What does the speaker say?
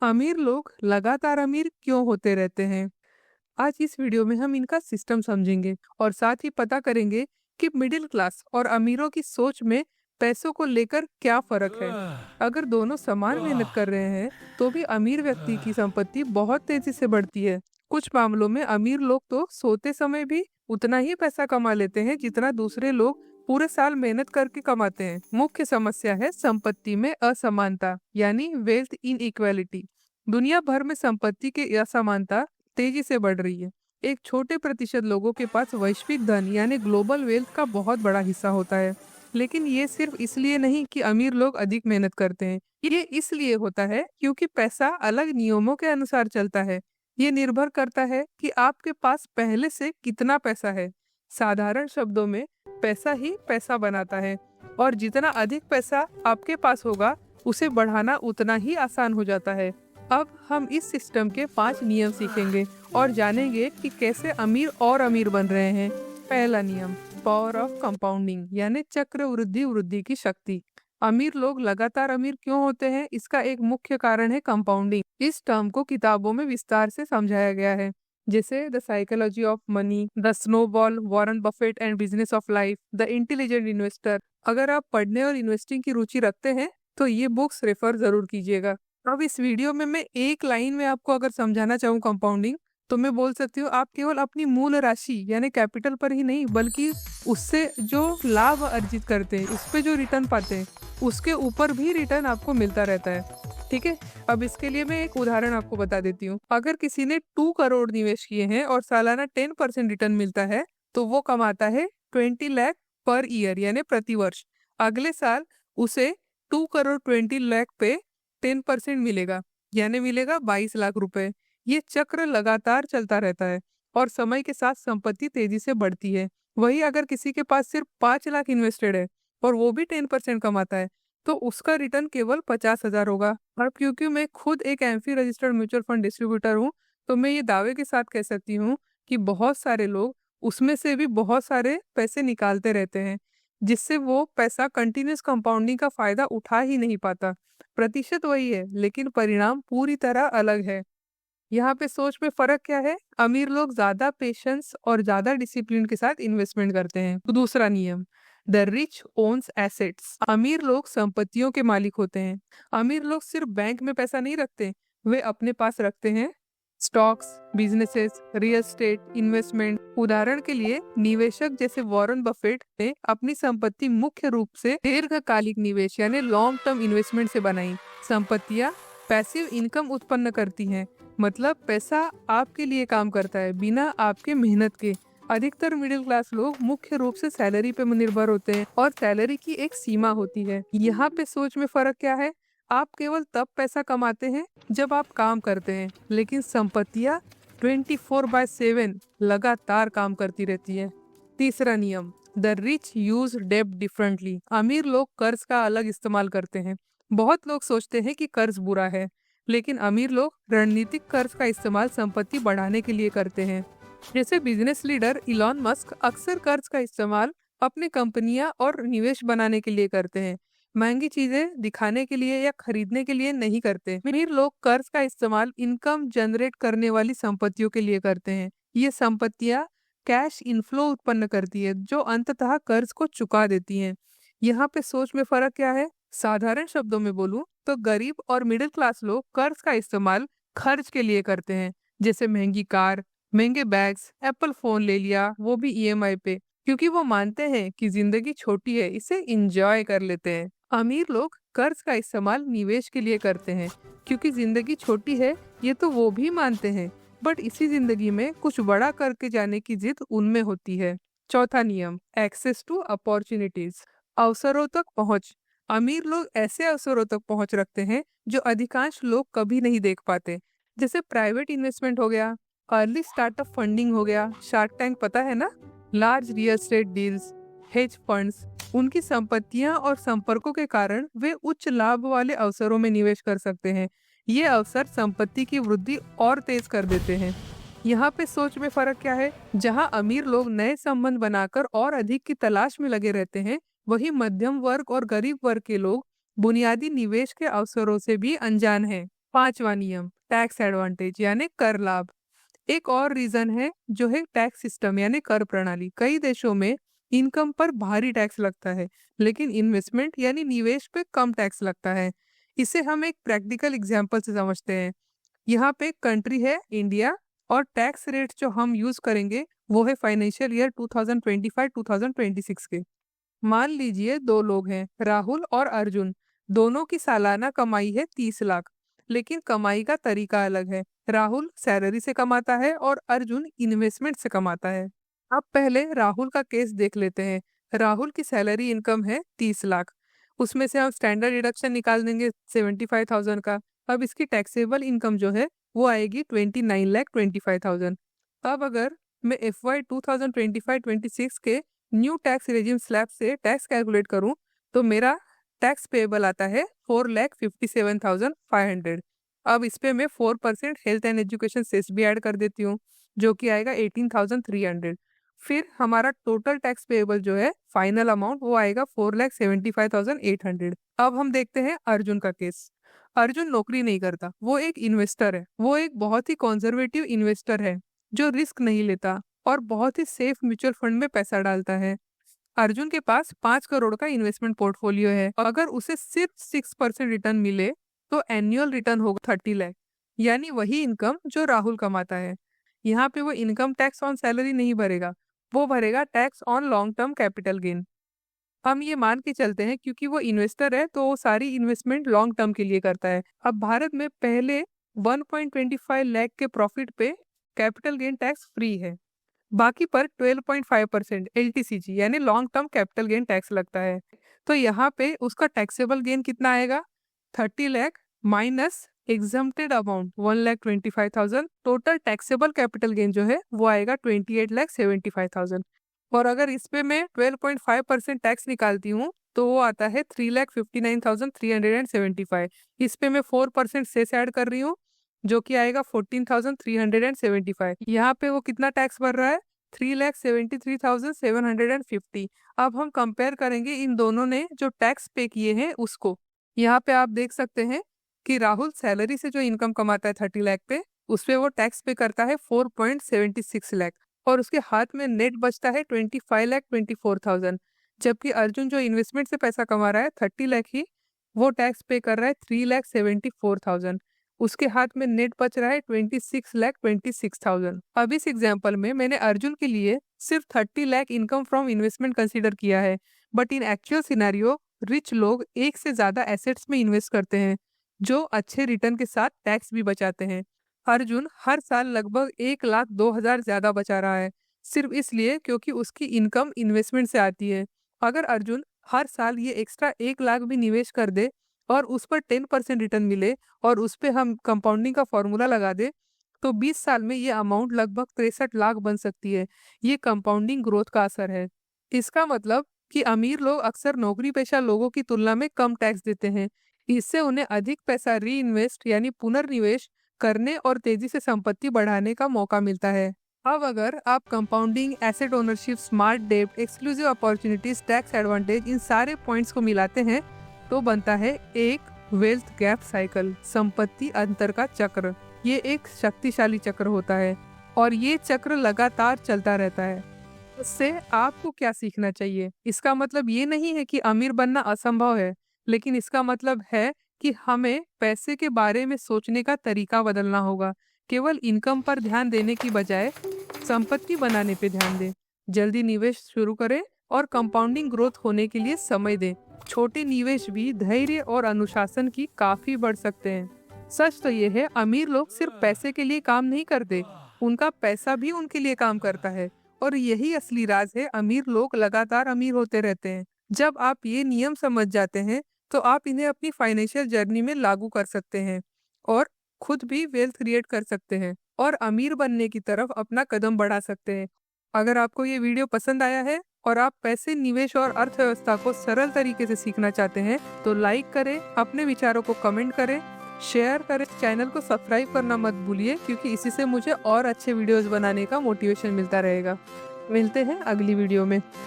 अमीर लोग लगातार अमीर क्यों होते रहते हैं? आज इस वीडियो में हम इनका सिस्टम समझेंगे और साथ ही पता करेंगे कि मिडिल क्लास और अमीरों की सोच में पैसों को लेकर क्या फर्क है। अगर दोनों समान मेहनत कर रहे हैं, तो भी अमीर व्यक्ति की संपत्ति बहुत तेजी से बढ़ती है। कुछ मामलों में अमीर लोग तो सोते समय भी उतना ही पैसा कमा लेते हैं जितना दूसरे लोग पूरे साल मेहनत करके कमाते हैं। मुख्य समस्या है संपत्ति में असमानता, यानी वेल्थ इनइक्वालिटी। दुनिया भर में संपत्ति की असमानता तेजी से बढ़ रही है। एक छोटे प्रतिशत लोगों के पास वैश्विक धन यानी ग्लोबल वेल्थ का बहुत बड़ा हिस्सा होता है। लेकिन ये सिर्फ इसलिए नहीं कि अमीर लोग अधिक मेहनत करते हैं। ये इसलिए होता है क्योंकि पैसा अलग नियमों के अनुसार चलता है। ये निर्भर करता है कि आपके पास पहले से कितना पैसा है। साधारण शब्दों में, पैसा ही पैसा बनाता है, और जितना अधिक पैसा आपके पास होगा, उसे बढ़ाना उतना ही आसान हो जाता है। अब हम इस सिस्टम के 5 नियम सीखेंगे और जानेंगे कि कैसे अमीर और अमीर बन रहे हैं। पहला नियम, पावर ऑफ कंपाउंडिंग, यानी चक्रवृद्धि वृद्धि की शक्ति। अमीर लोग लगातार अमीर क्यों होते हैं? इसका एक मुख्य कारण है कंपाउंडिंग। इस टर्म को किताबों में विस्तार से समझाया गया है, जैसे the psychology of money, the snowball, Warren Buffett and business of life, the intelligent investor. अगर आप पढ़ने और इन्वेस्टिंग की रुचि रखते हैं तो ये बुक्स रेफर जरूर कीजिएगा। अब इस वीडियो में मैं एक लाइन में आपको अगर समझाना चाहूँ कंपाउंडिंग, तो मैं बोल सकती हूँ, आप केवल अपनी मूल राशि यानी कैपिटल पर ही नहीं, बल्कि उससे जो लाभ अर्जित करते हैं, उस पे जो रिटर्न पाते हैं, उसके ऊपर भी रिटर्न आपको मिलता रहता है। ठीक है, अब इसके लिए मैं एक उदाहरण आपको बता देती हूँ। अगर किसी ने 2 करोड़ निवेश किए हैं और सालाना 10% रिटर्न मिलता है, तो वो कमाता है 20 लाख पर ईयर, यानी प्रति वर्ष। अगले साल उसे 2 करोड़ 20 लाख पे 10% मिलेगा, यानी मिलेगा 22 लाख रुपए। ये चक्र लगातार चलता रहता है और समय के साथ संपत्ति तेजी से बढ़ती है। वही अगर किसी के पास सिर्फ 5 लाख इन्वेस्टेड है और वो भी 10% कमाता है, तो उसका रिटर्न केवल 50,000 होगा। और क्योंकि मैं खुद एक AMFI registered mutual fund distributor हूँ, तो मैं ये दावे के साथ कह सकती हूँ कि बहुत सारे लोग उसमें से भी बहुत सारे पैसे निकालते रहते हैं, जिससे वो पैसा कंटिन्यूस कंपाउंडिंग का फायदा उठा ही नहीं पाता। प्रतिशत वही है, लेकिन परिणाम पूरी तरह अलग है। यहाँ पे सोच में फर्क क्या है? अमीर लोग ज्यादा पेशेंस और ज्यादा डिसिप्लिन के साथ इन्वेस्टमेंट करते हैं। तो दूसरा नियम, द रिच ओन्स एसेट्स। अमीर लोग संपत्तियों के मालिक होते हैं। अमीर लोग सिर्फ बैंक में पैसा नहीं रखते, वे अपने पास रखते हैं stocks, businesses, real estate, investment. उदाहरण के लिए निवेशक जैसे वॉरेन बफेट ने अपनी संपत्ति मुख्य रूप से दीर्घकालिक निवेश यानी लॉन्ग टर्म इन्वेस्टमेंट से बनाई। संपत्तियां पैसिव इनकम उत्पन्न करती हैं, मतलब पैसा आपके लिए काम करता है बिना आपके मेहनत के। अधिकतर मिडिल क्लास लोग मुख्य रूप से सैलरी पे निर्भर होते हैं और सैलरी की एक सीमा होती है। यहाँ पे सोच में फर्क क्या है? आप केवल तब पैसा कमाते हैं जब आप काम करते हैं, लेकिन संपत्तियां 24/7 लगातार काम करती रहती है। तीसरा नियम, द रिच यूज डेब्ट डिफरेंटली। अमीर लोग कर्ज का अलग इस्तेमाल करते हैं। बहुत लोग सोचते हैं कि कर्ज बुरा है, लेकिन अमीर लोग रणनीतिक कर्ज का इस्तेमाल संपत्ति बढ़ाने के लिए करते हैं। जैसे बिजनेस लीडर इलॉन मस्क अक्सर कर्ज का इस्तेमाल अपनी कंपनियां और निवेश बनाने के लिए करते हैं, महंगी चीजें दिखाने के लिए या खरीदने के लिए नहीं करते। अमीर लोग कर्ज का इस्तेमाल इनकम जनरेट करने वाली संपत्तियों के लिए करते हैं। ये संपत्तियां कैश इनफ्लो उत्पन्न करती है, जो अंततः कर्ज को चुका देती हैं। यहाँ पे सोच में फर्क क्या है? साधारण शब्दों में बोलूं तो गरीब और मिडिल क्लास लोग कर्ज का इस्तेमाल खर्च के लिए करते हैं, जैसे महंगी कार, महंगे बैग्स, एप्पल फोन ले लिया, वो भी ईएमआई पे, क्योंकि वो मानते हैं कि जिंदगी छोटी है, इसे एंजॉय कर लेते हैं। अमीर लोग कर्ज का इस्तेमाल निवेश के लिए करते हैं, क्योंकि जिंदगी छोटी है, ये तो वो भी मानते हैं, बट इसी जिंदगी में कुछ बड़ा करके जाने की जिद उनमें होती है। चौथा नियम, एक्सेस टू अपॉर्चुनिटीज, अवसरों तक पहुंच। अमीर लोग ऐसे अवसरों तक पहुंच रखते हैं जो अधिकांश लोग कभी नहीं देख पाते, जैसे प्राइवेट इन्वेस्टमेंट हो गया, अर्ली स्टार्टअप फंडिंग हो गया, शार्क टैंक पता है ना, large real estate deals, hedge funds. उनकी संपत्तियां और संपर्कों के कारण वे उच्च लाभ वाले अवसरों में निवेश कर सकते हैं। ये अवसर संपत्ति की वृद्धि और तेज कर देते हैं। यहाँ पे सोच में फर्क क्या है? जहाँ अमीर लोग नए संबंध बनाकर और अधिक की तलाश में लगे रहते हैं, वही मध्यम वर्ग और गरीब वर्ग के लोग बुनियादी निवेश के अवसरों से भी अनजान हैं। 5वां नियम टैक्स एडवांटेज यानी कर लाभ। एक और रीजन है जो है टैक्स सिस्टम यानी कर प्रणाली। कई देशों में इनकम पर भारी टैक्स लगता है, लेकिन इन्वेस्टमेंट यानी निवेश पे कम टैक्स लगता है। इसे हम एक प्रैक्टिकल एग्जांपल से समझते हैं। यहाँ पे कंट्री है इंडिया और टैक्स रेट जो हम यूज करेंगे वो है फाइनेंशियल ईयर 2025-2026 के। मान लीजिए दो लोग हैं, राहुल और अर्जुन। दोनों की सालाना कमाई है 30 लाख, लेकिन कमाई का तरीका अलग है। राहुल सैलरी से कमाता है और अर्जुन इन्वेस्टमेंट से कमाता है। अब पहले राहुल का केस देख लेते हैं। राहुल की सैलरी इनकम है 30 लाख, उसमें से हम स्टैंडर्ड डिडक्शन निकाल देंगे 75,000 का। अब इसकी टैक्सेबल इनकम जो है वो आएगी 29,25,000। अब अगर मैं FY 2025-26 के न्यू टैक्स रेजिम स्लैब से टैक्स कैलकुलेट करूं तो मेरा टैक्स पेएबल आता है 4,57,500। अब इस पे मैं 4% हेल्थ एंड एजुकेशन सेस भी ऐड कर देती हूँ, जो कि आएगा 18,300। फिर हमारा टोटल टैक्स पेएबल जो है फाइनल अमाउंट वो आएगा 4,75,800। अब हम देखते हैं अर्जुन का केस। अर्जुन नौकरी नहीं करता, वो एक इन्वेस्टर है। वो एक बहुत ही कंजर्वेटिव इन्वेस्टर है जो रिस्क नहीं लेता और बहुत ही सेफ म्यूचुअल फंड में पैसा डालता है। अर्जुन के पास 5 करोड़ का इन्वेस्टमेंट पोर्टफोलियो है। अगर उसे सिर्फ 6% रिटर्न मिले तो एनुअल रिटर्न होगा 30 लाख, यानी वही इनकम जो राहुल कमाता है। यहाँ पे वो इनकम टैक्स ऑन सैलरी नहीं भरेगा, वो भरेगा tax on long term capital gain. हम ये मान के चलते हैं क्योंकि वो इन्वेस्टर है तो वो सारी इन्वेस्टमेंट लॉन्ग टर्म के लिए करता है। अब भारत में पहले 1.25 लाख के प्रॉफिट पे कैपिटल गेन टैक्स फ्री है, बाकी पर 12.5% LTCG यानी long term capital gain tax लगता है। तो यहाँ पे उसका टैक्सेबल गेन कितना आएगा, 30 lakh minus exempted amount 1,25,000। Total taxable capital gain जो है वो आएगा 28,75,000। और अगर इस पे मैं 12.5% टैक्स निकालती हूँ तो वो आता है 3,59,375। इस पे मैं 4% सेस ऐड कर रही हूँ, जो कि आएगा 14,375। यहाँ पे वो कितना टैक्स भर रहा है, 3,73,750। अब हम कंपेयर करेंगे इन दोनों ने जो टैक्स पे किए हैं उसको। यहाँ पे आप देख सकते हैं कि राहुल सैलरी से जो इनकम कमाता है 30 लाख पे, उस पे वो टैक्स पे करता है 4.76 लाख और उसके हाथ में नेट बचता है 25,24,000। जबकि अर्जुन जो इन्वेस्टमेंट से पैसा कमा रहा है 30 लाख ही, वो टैक्स पे कर रहा है 3,74,000। उसके हाथ में नेट बच रहा है 26,26,000। अब इस एग्जाम्पल में मैंने अर्जुन के लिए सिर्फ 30 lakh income from investment consider किया है, but in actual scenario rich लोग एक से ज्यादा एसेट्स में इन्वेस्ट करते हैं जो अच्छे रिटर्न के साथ टैक्स भी बचाते हैं। अर्जुन हर साल लगभग 1,02,000 ज्यादा बचा रहा है, सिर्फ इसलिए क्योंकि उसकी इनकम इन्वेस्टमेंट से आती है। अगर अर्जुन हर साल ये एक्स्ट्रा 1 लाख भी निवेश कर दे और उस पर 10% रिटर्न मिले और उस पे हम कंपाउंडिंग का फॉर्मूला लगा दे तो 20 साल में ये अमाउंट लगभग 63 लाख बन सकती है। ये कंपाउंडिंग ग्रोथ का असर है। इसका मतलब कि अमीर लोग अक्सर नौकरी पेशा लोगों की तुलना में कम टैक्स देते हैं। इससे उन्हें अधिक पैसा री इन्वेस्ट यानी पुनर्निवेश करने और तेजी से संपत्ति बढ़ाने का मौका मिलता है। अब अगर आप कंपाउंडिंग, एसेट ओनरशिप, स्मार्ट डेब्ट, एक्सक्लूसिव अपॉर्चुनिटीज, टैक्स एडवांटेज, इन सारे पॉइंट्स को मिलाते हैं तो बनता है एक वेल्थ गैप साइकिल, संपत्ति अंतर का चक्र। ये एक शक्तिशाली चक्र होता है और ये चक्र लगातार चलता रहता है। इससे आपको क्या सीखना चाहिए? इसका मतलब ये नहीं है कि अमीर बनना असंभव है, लेकिन इसका मतलब है कि हमें पैसे के बारे में सोचने का तरीका बदलना होगा। केवल इनकम पर ध्यान देने की बजाय संपत्ति बनाने पे ध्यान दें। जल्दी निवेश शुरू करें और कंपाउंडिंग ग्रोथ होने के लिए समय दें। छोटे निवेश भी धैर्य और अनुशासन की काफी बढ़ सकते हैं। सच तो ये है, अमीर लोग सिर्फ पैसे के लिए काम नहीं करते, उनका पैसा भी उनके लिए काम करता है। और यही असली राज है, अमीर लोग लगातार अमीर होते रहते हैं। जब आप ये नियम समझ जाते हैं तो आप इन्हें अपनी फाइनेंशियल जर्नी में लागू कर सकते हैं और खुद भी वेल्थ क्रिएट कर सकते हैं और अमीर बनने की तरफ अपना कदम बढ़ा सकते हैं। अगर आपको ये वीडियो पसंद आया है और आप पैसे, निवेश और अर्थव्यवस्था को सरल तरीके से सीखना चाहते हैं तो लाइक करें, अपने विचारों को कमेंट करें, शेयर करें, चैनल को सब्सक्राइब करना मत भूलिए क्योंकि इसी से मुझे और अच्छे वीडियोस बनाने का मोटिवेशन मिलता रहेगा। मिलते हैं अगली वीडियो में।